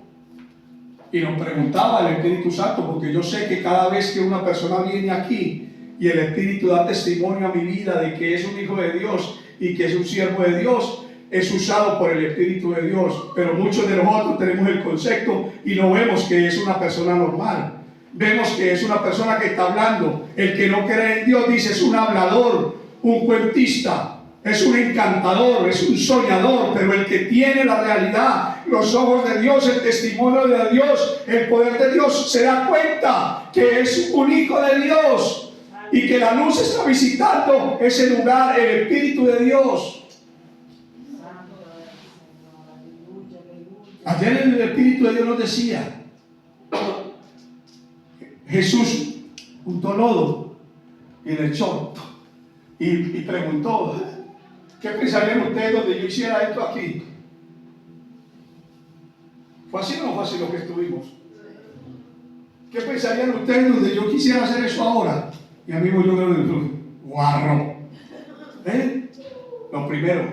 y nos preguntaba el Espíritu Santo, porque yo sé que cada vez que una persona viene aquí y el Espíritu da testimonio a mi vida de que es un hijo de Dios y que es un siervo de Dios, es usado por el Espíritu de Dios. Pero muchos de nosotros tenemos el concepto y no vemos que es una persona normal. Vemos que es una persona que está hablando. El que no cree en Dios dice es un hablador, un cuentista, es un encantador, es un soñador. Pero el que tiene la realidad, los ojos de Dios, el testimonio de Dios, el poder de Dios, se da cuenta que es un hijo de Dios y que la luz está visitando ese lugar, el Espíritu de Dios. Ayer el Espíritu de Dios nos decía, Jesús juntó lodo y le echó y preguntó: ¿qué pensarían ustedes donde yo hiciera esto aquí? ¿Fue así o no fue así lo que estuvimos? ¿Qué pensarían ustedes donde yo quisiera hacer eso ahora? Y amigo, yo creo que guarro. Lo primero,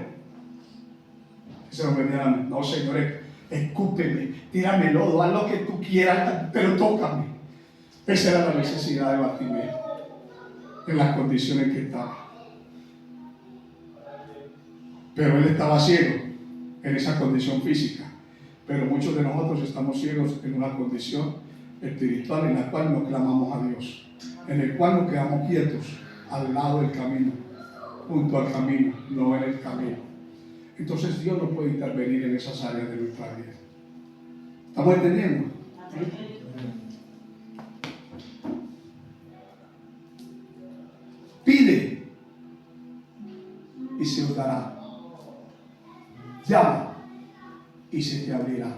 se lo vendían, no señores, escúpeme, tírame lodo, haz lo que tú quieras, pero tócame. Esa era la necesidad de Bartimeo, en las condiciones que estaba. Pero él estaba ciego en esa condición física. Pero muchos de nosotros estamos ciegos en una condición espiritual en la cual no clamamos a Dios, en el cual nos quedamos quietos al lado del camino, junto al camino, no en el camino. Entonces Dios no puede intervenir en esas áreas de nuestra vida. ¿Estamos entendiendo? Pide y se os dará. Llama y se te abrirá.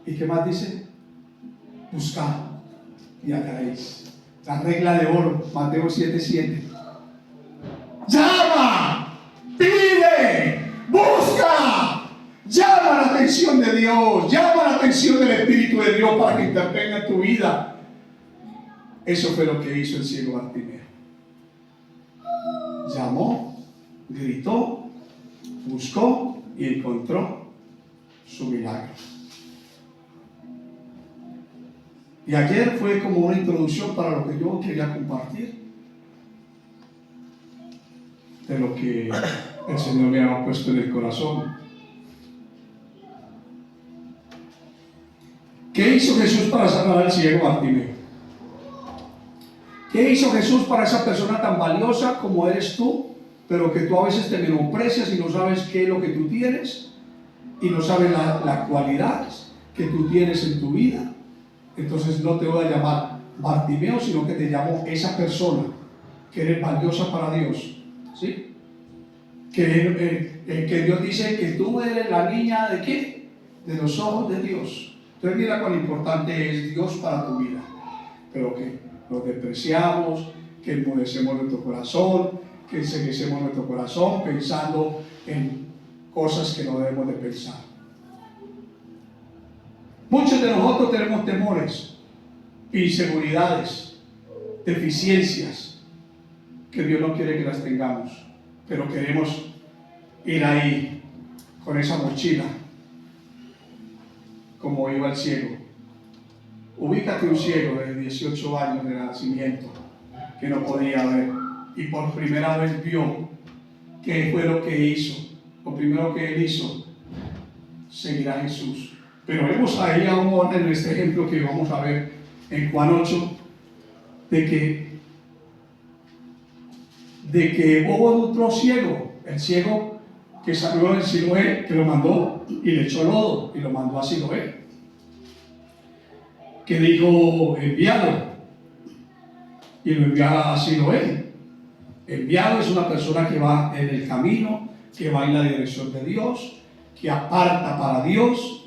¿Y qué más dice? Buscad y hallaréis. La regla de oro, Mateo 7:7. Llama, pide, busca, llama la atención de Dios, llama la atención del Espíritu de Dios para que intervenga en tu vida. Eso fue lo que hizo el ciego Bartimeo. Llamó, gritó, buscó y encontró su milagro. Y ayer fue como una introducción para lo que yo quería compartir, de lo que el Señor me había puesto en el corazón. ¿Qué hizo Jesús para sanar al ciego Bartimeo? ¿Qué hizo Jesús para esa persona tan valiosa como eres tú, pero que tú a veces te menosprecias y no sabes qué es lo que tú tienes y no sabes las cualidades que tú tienes en tu vida? Entonces no te voy a llamar Bartimeo, sino que te llamo esa persona que eres valiosa para Dios, ¿sí? Que Dios dice que tú eres la niña ¿de qué? De los ojos de Dios. Entonces mira cuán importante es Dios para tu vida, pero que lo despreciamos, que enmudecemos nuestro corazón, que enceguecemos nuestro corazón pensando en cosas que no debemos de pensar. Muchos de nosotros tenemos temores, inseguridades, deficiencias, que Dios no quiere que las tengamos, pero queremos ir ahí con esa mochila, como iba el ciego. Ubícate un ciego de 18 años de nacimiento, que no podía ver, y por primera vez vio qué fue lo que hizo. Lo primero que él hizo, seguir a Jesús. Pero vemos ahí aún en este ejemplo que vamos a ver en Juan 8, de que hubo otro ciego, el ciego que salió del Siloé, que lo mandó y le echó lodo y lo mandó a Siloé, que dijo enviado, y lo envió a Siloé. Enviado es una persona que va en el camino, que va en la dirección de Dios, que aparta para Dios,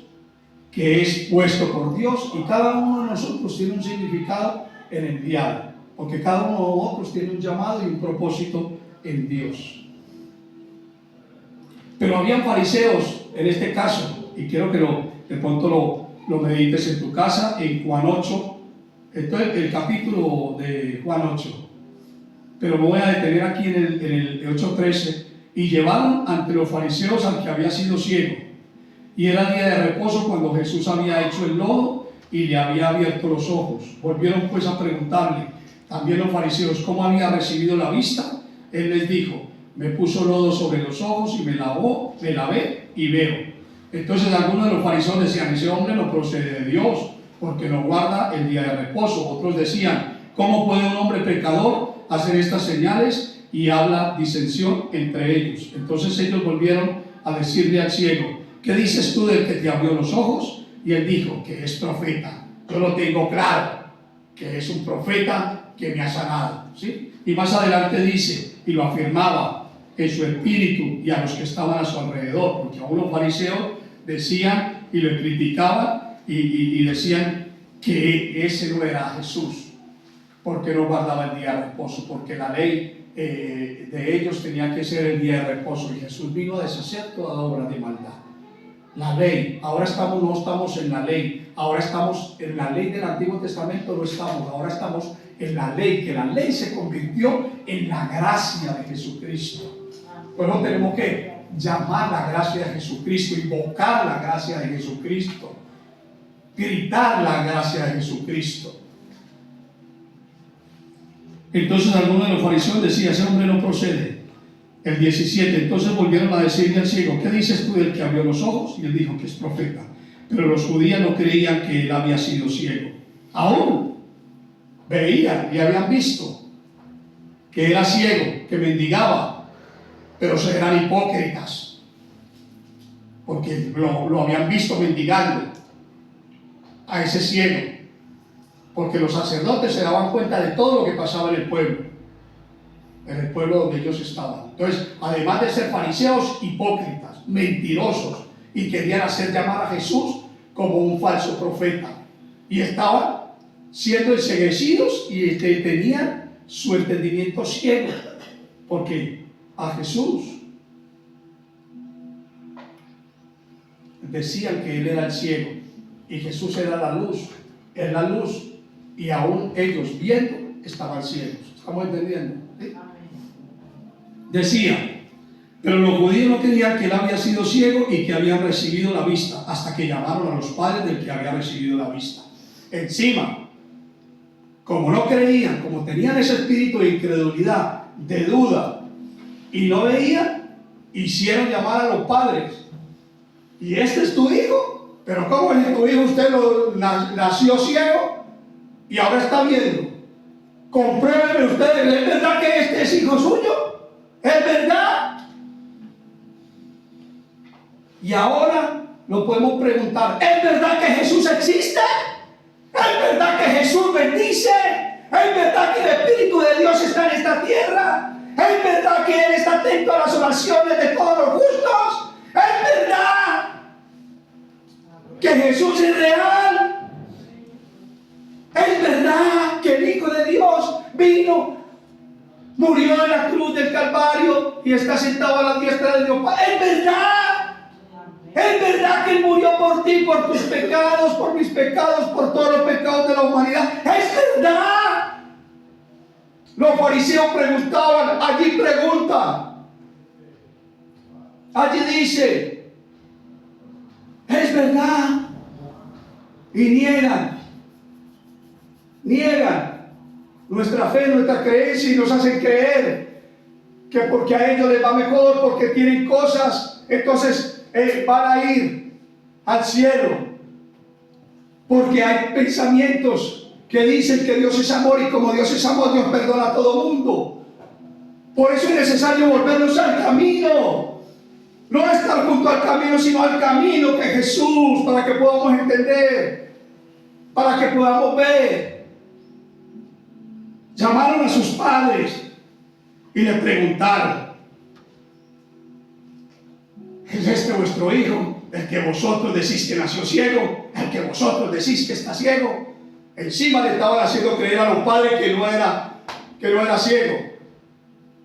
que es puesto por Dios, y cada uno de nosotros tiene un significado en enviado, porque cada uno de nosotros tiene un llamado y un propósito en Dios. Pero habían fariseos en este caso, y quiero que de pronto lo medites en tu casa, en Juan 8, entonces el capítulo de Juan 8, pero me voy a detener aquí en el 8:13. Y llevaron ante los fariseos al que había sido ciego, y era día de reposo cuando Jesús había hecho el lodo y le había abierto los ojos. Volvieron pues a preguntarle también los fariseos cómo había recibido la vista. Él les dijo: me puso lodo sobre los ojos y me lavé y veo. Entonces algunos de los fariseos decían: ese hombre no procede de Dios, porque no guarda el día de reposo. Otros decían: ¿cómo puede un hombre pecador hacer estas señales? Y habla disensión entre ellos. Entonces ellos volvieron a decirle al ciego: ¿qué dices tú del que te abrió los ojos? Y él dijo: que es profeta. Yo lo tengo claro, que es un profeta que me ha sanado, ¿sí? Y más adelante dice, y lo afirmaba en su espíritu y a los que estaban a su alrededor, porque a unos fariseos decían y le criticaban y decían que ese no era Jesús, porque no guardaba el día de reposo, porque la ley de ellos tenía que ser el día de reposo, y Jesús vino a deshacer toda obra de maldad. La ley. Ahora no estamos en la ley. Ahora estamos en la ley del Antiguo Testamento, no estamos. Ahora estamos en la ley, que la ley se convirtió en la gracia de Jesucristo. Pues no tenemos que llamar la gracia de Jesucristo, invocar la gracia de Jesucristo, gritar la gracia de Jesucristo. Entonces algunos de los fariseos decían: ese hombre no procede. El 17, entonces volvieron a decirle al ciego: ¿qué dices tú del que abrió los ojos? Y él dijo que es profeta. Pero los judíos no creían que él había sido ciego. Aún veían y habían visto que era ciego, que mendigaba, pero eran hipócritas, porque lo habían visto mendigando a ese ciego, porque los sacerdotes se daban cuenta de todo lo que pasaba en el pueblo donde ellos estaban. Entonces, además de ser fariseos, hipócritas, mentirosos, y querían hacer llamar a Jesús como un falso profeta, y estaban siendo enceguecidos y tenían su entendimiento ciego, porque a Jesús decían que él era el ciego y Jesús era la luz, es la luz, y aún ellos viendo estaban ciegos. ¿Estamos entendiendo? ¿Sí? Decía, pero los judíos no creían que él había sido ciego y que habían recibido la vista, hasta que llamaron a los padres del que había recibido la vista. Encima, como no creían, como tenían ese espíritu de incredulidad, de duda, y no veían, hicieron llamar a los padres. ¿Y este es tu hijo? ¿Pero cómo es tu hijo? Usted nació ciego y ahora está viendo. Compruébeme ustedes, ¿es verdad que este es hijo suyo? ¿Es verdad? Y ahora lo podemos preguntar: ¿es verdad que Jesús existe? ¿Es verdad que Jesús bendice? ¿Es verdad que el Espíritu de Dios está en esta tierra? ¿Es verdad que Él está atento a las oraciones de todos los justos? ¿Es verdad que Jesús es real? ¿Es verdad que el Hijo de Dios vino, murió en la cruz del Calvario y está sentado a la diestra de Dios? ¿Es verdad? ¿Es verdad que Él murió por ti, por tus pecados, por mis pecados, por todos los pecados de la humanidad? ¿Es verdad? Los fariseos preguntaban, allí preguntan, allí dice, ¿es verdad? Y niegan nuestra fe, nuestra creencia, y nos hacen creer que porque a ellos les va mejor, porque tienen cosas, entonces van a ir al cielo, porque hay pensamientos que dicen que Dios es amor, y como Dios es amor, Dios perdona a todo mundo. Por eso es necesario volvernos al camino, no estar junto al camino, sino al camino que Jesús, para que podamos entender, para que podamos ver. Llamaron a sus padres y le preguntaron: ¿es este vuestro hijo, el que vosotros decís que nació ciego, el que vosotros decís que está ciego? Encima le estaban haciendo creer a los padres que no era ciego.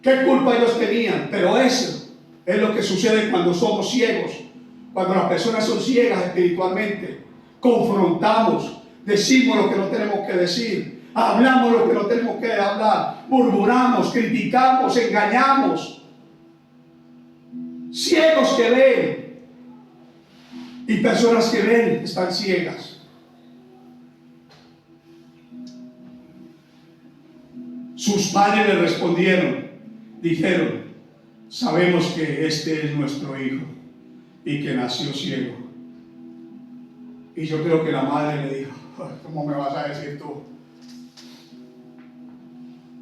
¿Qué culpa ellos tenían? Pero eso es lo que sucede cuando somos ciegos, cuando las personas son ciegas espiritualmente. Confrontamos, decimos lo que no tenemos que decir, hablamos lo que no tenemos que hablar, murmuramos, criticamos, engañamos. Ciegos que ven y personas que ven están ciegas. Sus padres le respondieron, dijeron: sabemos que este es nuestro hijo y que nació ciego. Y yo creo que la madre le dijo: ¿cómo me vas a decir tú?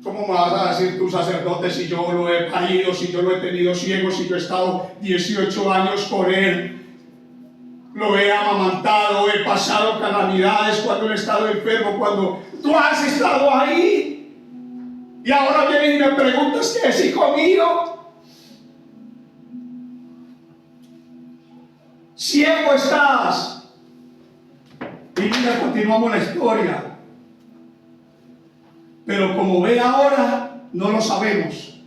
¿Cómo me vas a decir tú, sacerdote, si yo lo he parido, si yo lo he tenido ciego, si yo he estado 18 años con él? Lo he amamantado, he pasado calamidades cuando he estado enfermo, cuando tú has estado ahí. Y ahora vienes y me preguntas que es hijo mío. Ciego estás. Y mira, continuamos la historia. Pero como ve ahora, no lo sabemos.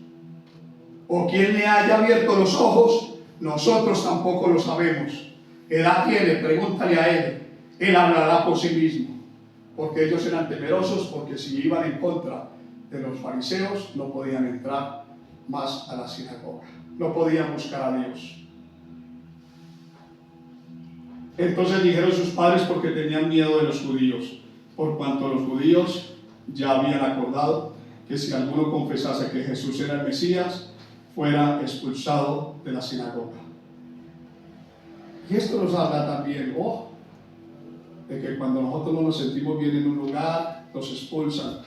O quien le haya abierto los ojos, nosotros tampoco lo sabemos. ¿Qué edad tiene? Pregúntale a él. Él hablará por sí mismo. Porque ellos eran temerosos, porque si iban en contra de los fariseos, no podían entrar más a la sinagoga. No podían buscar a Dios. Entonces dijeron sus padres porque tenían miedo de los judíos, por cuanto los judíos ya habían acordado que si alguno confesase que Jesús era el Mesías, fuera expulsado de la sinagoga. Y esto nos habla también, de que cuando nosotros no nos sentimos bien en un lugar, nos expulsan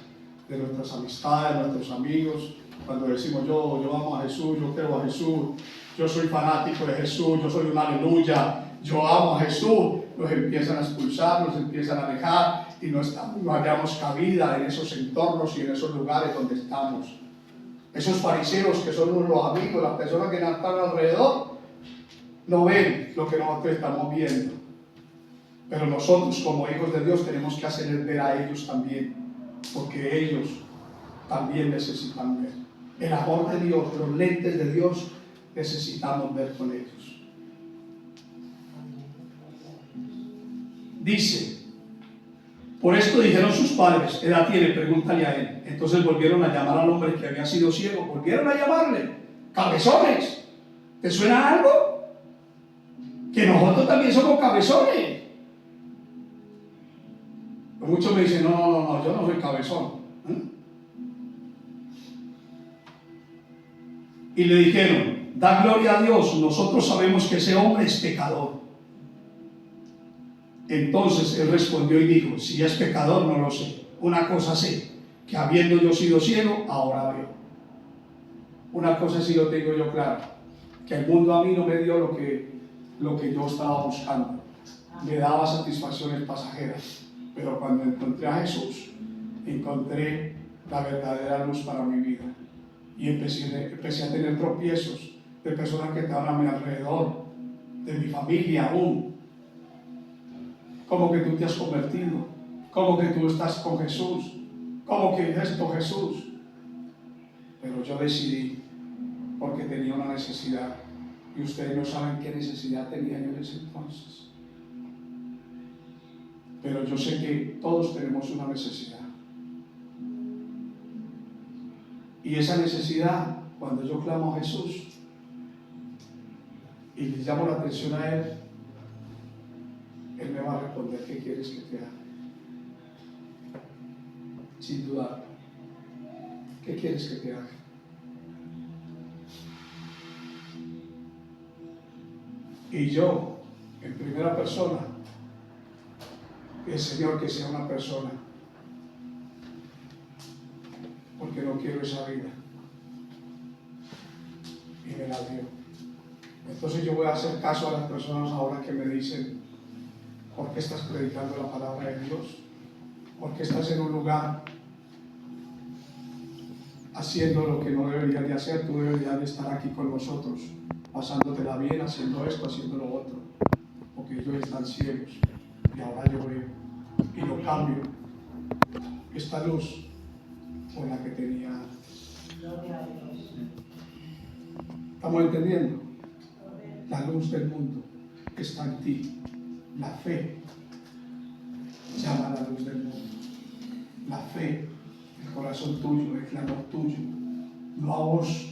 de nuestras amistades, nuestros amigos. Cuando decimos yo amo a Jesús, yo creo a Jesús, yo soy fanático de Jesús, yo soy un aleluya, yo amo a Jesús, nos empiezan a expulsar, nos empiezan a alejar y no hallamos cabida en esos entornos y en esos lugares donde estamos. Esos fariseos que son los amigos, las personas que están alrededor, no ven lo que nosotros estamos viendo. Pero nosotros como hijos de Dios tenemos que hacer ver a ellos también, porque ellos también necesitan ver. El amor de Dios, los lentes de Dios, necesitamos ver con ellos. Dice, por esto dijeron sus padres, ¿qué edad tiene? Pregúntale a él. Entonces volvieron a llamar al hombre que había sido ciego, volvieron a llamarle, cabezones. ¿Te suena algo? Que nosotros también somos cabezones. Muchos me dicen, no, yo no soy cabezón. Y le dijeron, da gloria a Dios, nosotros sabemos que ese hombre es pecador. Entonces él respondió y dijo, si es pecador no lo sé, una cosa sé, que habiendo yo sido ciego, ahora veo. Una cosa sí lo tengo yo claro, que el mundo a mí no me dio lo que yo estaba buscando, me daba satisfacciones pasajeras, pero cuando encontré a Jesús, encontré la verdadera luz para mi vida y empecé a tener tropiezos de personas que estaban a mi alrededor, de mi familia aún. ¿Cómo que tú te has convertido? ¿Cómo que tú estás con Jesús? ¿Cómo que es esto Jesús? Pero yo decidí, porque tenía una necesidad, y ustedes no saben qué necesidad tenía yo en ese entonces. Pero yo sé que todos tenemos una necesidad. Y esa necesidad, cuando yo clamo a Jesús y le llamo la atención a Él, Él me va a responder, ¿qué quieres que te haga? Sin dudar, ¿qué quieres que te haga? Y yo, en primera persona, el Señor que sea una persona, porque no quiero esa vida. Y me la dio. Entonces yo voy a hacer caso a las personas ahora que me dicen, ¿por qué estás predicando la palabra de Dios? ¿Por qué estás en un lugar haciendo lo que no deberías de hacer? Tú deberías de estar aquí con nosotros, pasándotela bien, haciendo esto, haciendo lo otro, porque ellos están ciegos y ahora yo veo y lo cambio esta luz por la que tenía antes. ¿Estamos entendiendo? La luz del mundo está en ti. La fe llama a la luz del mundo. La fe, el corazón tuyo, el clamor tuyo, no a vos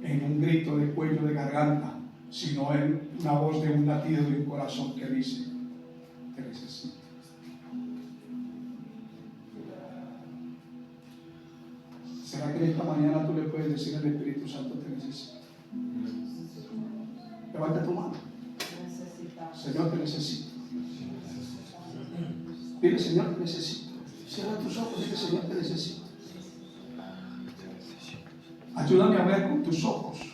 en un grito de cuello de garganta, sino en una voz de un latido de un corazón que dice, te necesito. ¿Será que esta mañana tú le puedes decir al Espíritu Santo, te necesito? Levanta tu mano. Señor, te necesito. Dile, Señor, te necesito. Cierra tus ojos y dile, Señor, te necesito. Ayúdame a ver con tus ojos